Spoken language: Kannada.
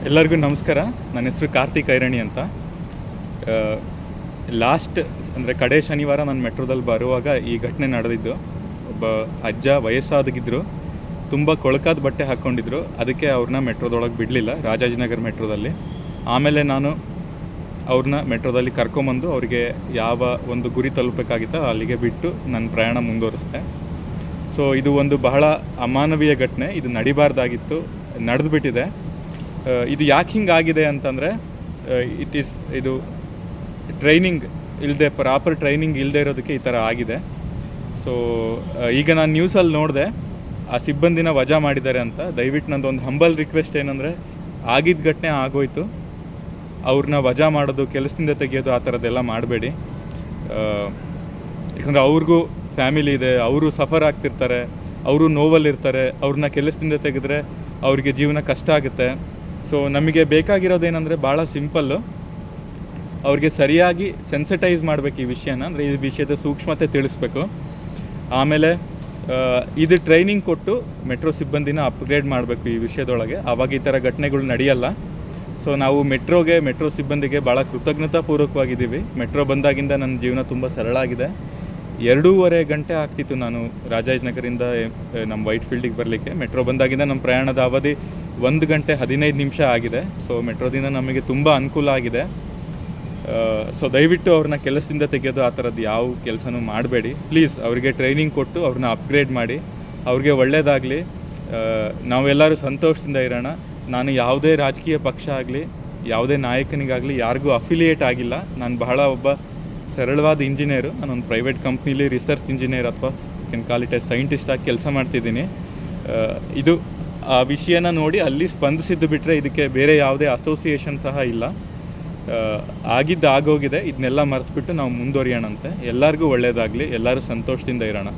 ಎಲ್ಲರಿಗೂ ನಮಸ್ಕಾರ. ನನ್ನ ಹೆಸರು ಕಾರ್ತಿಕ್ ಐರಣಿ ಅಂತ. ಲಾಸ್ಟ್ ಅಂದರೆ ಕಡೆ ಶನಿವಾರ ನಾನು ಮೆಟ್ರೋದಲ್ಲಿ ಬರುವಾಗ ಈ ಘಟನೆ ನಡೆದಿದ್ದು. ಒಬ್ಬ ಅಜ್ಜ ವಯಸ್ಸಾದಗಿದ್ದರು, ತುಂಬ ಕೊಳಕಾದ ಬಟ್ಟೆ ಹಾಕ್ಕೊಂಡಿದ್ರು. ಅದಕ್ಕೆ ಅವ್ರನ್ನ ಮೆಟ್ರೋದೊಳಗೆ ಬಿಡಲಿಲ್ಲ, ರಾಜಾಜಿನಗರ ಮೆಟ್ರೋದಲ್ಲಿ. ಆಮೇಲೆ ನಾನು ಅವ್ರನ್ನ ಮೆಟ್ರೋದಲ್ಲಿ ಕರ್ಕೊಂಬಂದು ಅವರಿಗೆ ಯಾವ ಒಂದು ಗುರಿ ತಲುಪಬೇಕಾಗಿತ್ತೋ ಅಲ್ಲಿಗೆ ಬಿಟ್ಟು ನನ್ನ ಪ್ರಯಾಣ ಮುಂದುವರಿಸ್ದೆ. ಸೊ ಇದು ಒಂದು ಬಹಳ ಅಮಾನವೀಯ ಘಟನೆ. ಇದು ನಡಿಬಾರ್ದಾಗಿತ್ತು, ನಡೆದುಬಿಟ್ಟಿದೆ. ಇದು ಯಾಕೆ ಹಿಂಗಾಗಿದೆ ಅಂತಂದರೆ ಇದು ಟ್ರೈನಿಂಗ್ ಇಲ್ಲದೆ, ಪ್ರಾಪರ್ ಟ್ರೈನಿಂಗ್ ಇಲ್ಲದೆ ಇರೋದಕ್ಕೆ ಈ ಥರ ಆಗಿದೆ. ಸೊ ಈಗ ನಾನು ನ್ಯೂಸಲ್ಲಿ ನೋಡಿದೆ ಆ ಸಿಬ್ಬಂದಿನ ವಜಾ ಮಾಡಿದ್ದಾರೆ ಅಂತ. ದಯವಿಟ್ಟು ನಂದೊಂದು ಹಂಬಲ್ ರಿಕ್ವೆಸ್ಟ್ ಏನಂದರೆ, ಆಗಿದ್ದ ಘಟನೆ ಆಗೋಯ್ತು, ಅವ್ರನ್ನ ವಜಾ ಮಾಡೋದು, ಕೆಲಸದಿಂದ ತೆಗೆಯೋದು ಆ ಥರದ್ದೆಲ್ಲ ಮಾಡಬೇಡಿ. ಯಾಕಂದರೆ ಅವ್ರಿಗೂ ಫ್ಯಾಮಿಲಿ ಇದೆ, ಅವರು ಸಫರ್ ಆಗ್ತಿರ್ತಾರೆ, ಅವರು ನೋವಲ್ಲಿರ್ತಾರೆ. ಅವ್ರನ್ನ ಕೆಲಸದಿಂದ ತೆಗೆದ್ರೆ ಅವ್ರಿಗೆ ಜೀವನ ಕಷ್ಟ ಆಗುತ್ತೆ. ಸೊ ನಮಗೆ ಬೇಕಾಗಿರೋದೇನೆಂದರೆ ಭಾಳ ಸಿಂಪಲ್ಲು, ಅವ್ರಿಗೆ ಸರಿಯಾಗಿ ಸೆನ್ಸಿಟೈಸ್ ಮಾಡಬೇಕು ಈ ವಿಷಯನ. ಅಂದರೆ ಈ ವಿಷಯದ ಸೂಕ್ಷ್ಮತೆ ತಿಳಿಸ್ಬೇಕು. ಆಮೇಲೆ ಇದು ಟ್ರೈನಿಂಗ್ ಕೊಟ್ಟು ಮೆಟ್ರೋ ಸಿಬ್ಬಂದಿನ ಅಪ್ಗ್ರೇಡ್ ಮಾಡಬೇಕು ಈ ವಿಷಯದೊಳಗೆ. ಆವಾಗ ಈ ಥರ ಘಟನೆಗಳು ನಡೆಯಲ್ಲ. ಸೊ ನಾವು ಮೆಟ್ರೋ ಸಿಬ್ಬಂದಿಗೆ ಭಾಳ ಕೃತಜ್ಞತಾಪೂರ್ವಕವಾಗಿದ್ದೀವಿ. ಮೆಟ್ರೋ ಬಂದಾಗಿಂದ ನನ್ನ ಜೀವನ ತುಂಬ ಸರಳ ಆಗಿದೆ. 2.5 ಗಂಟೆ ಆಗ್ತಿತ್ತು ನಾನು ರಾಜಾಜಿನಗರಿಂದ ನಮ್ಮ ವೈಟ್ ಫೀಲ್ಡಿಗೆ ಬರಲಿಕ್ಕೆ. ಮೆಟ್ರೋ ಬಂದಾಗಿಂದ ನಮ್ಮ ಪ್ರಯಾಣದ ಅವಧಿ 1 ಗಂಟೆ 15 ನಿಮಿಷ ಆಗಿದೆ. ಸೊ ಮೆಟ್ರೋದಿಂದ ನಮಗೆ ತುಂಬ ಅನುಕೂಲ ಆಗಿದೆ. ಸೊ ದಯವಿಟ್ಟು ಅವ್ರನ್ನ ಕೆಲಸದಿಂದ ತೆಗೆಯೋದು ಆ ಥರದ್ದು ಯಾವ ಕೆಲಸನೂ ಮಾಡಬೇಡಿ ಪ್ಲೀಸ್. ಅವರಿಗೆ ಟ್ರೈನಿಂಗ್ ಕೊಟ್ಟು ಅವ್ರನ್ನ ಅಪ್ಗ್ರೇಡ್ ಮಾಡಿ, ಅವ್ರಿಗೆ ಒಳ್ಳೆಯದಾಗಲಿ. ನಾವೆಲ್ಲರೂ ಸಂತೋಷದಿಂದ ಇರೋಣ. ನಾನು ಯಾವುದೇ ರಾಜಕೀಯ ಪಕ್ಷ ಆಗಲಿ, ಯಾವುದೇ ನಾಯಕನಿಗಾಗಲಿ ಯಾರಿಗೂ ಅಫಿಲಿಯೇಟ್ ಆಗಿಲ್ಲ. ನಾನು ಬಹಳ ಒಬ್ಬ ಸರಳವಾದ ಇಂಜಿನಿಯರು. ನಾನೊಂದು ಪ್ರೈವೇಟ್ ಕಂಪ್ನೀಲಿ ರಿಸರ್ಚ್ ಇಂಜಿನಿಯರ್ ಅಥವಾ Ken call it A scientist ಆಗಿ ಕೆಲಸ ಮಾಡ್ತಿದ್ದೀನಿ. ಇದು ಆ ವಿಷಯನ ನೋಡಿ ಅಲ್ಲಿ ಸ್ಪಂದಿಸಿದ್ದು ಬಿಟ್ಟರೆ ಇದಕ್ಕೆ ಬೇರೆ ಯಾವುದೇ ಅಸೋಸಿಯೇಷನ್ ಸಹ ಇಲ್ಲ. ಆಗೋಗಿದೆ. ಇದನ್ನೆಲ್ಲ ಮರೆತುಬಿಟ್ಟು ನಾವು ಮುಂದುವರಿಯೋಣಂತೆ. ಎಲ್ಲರಿಗೂ ಒಳ್ಳೆಯದಾಗಲಿ, ಎಲ್ಲರೂ ಸಂತೋಷದಿಂದ ಇರೋಣ.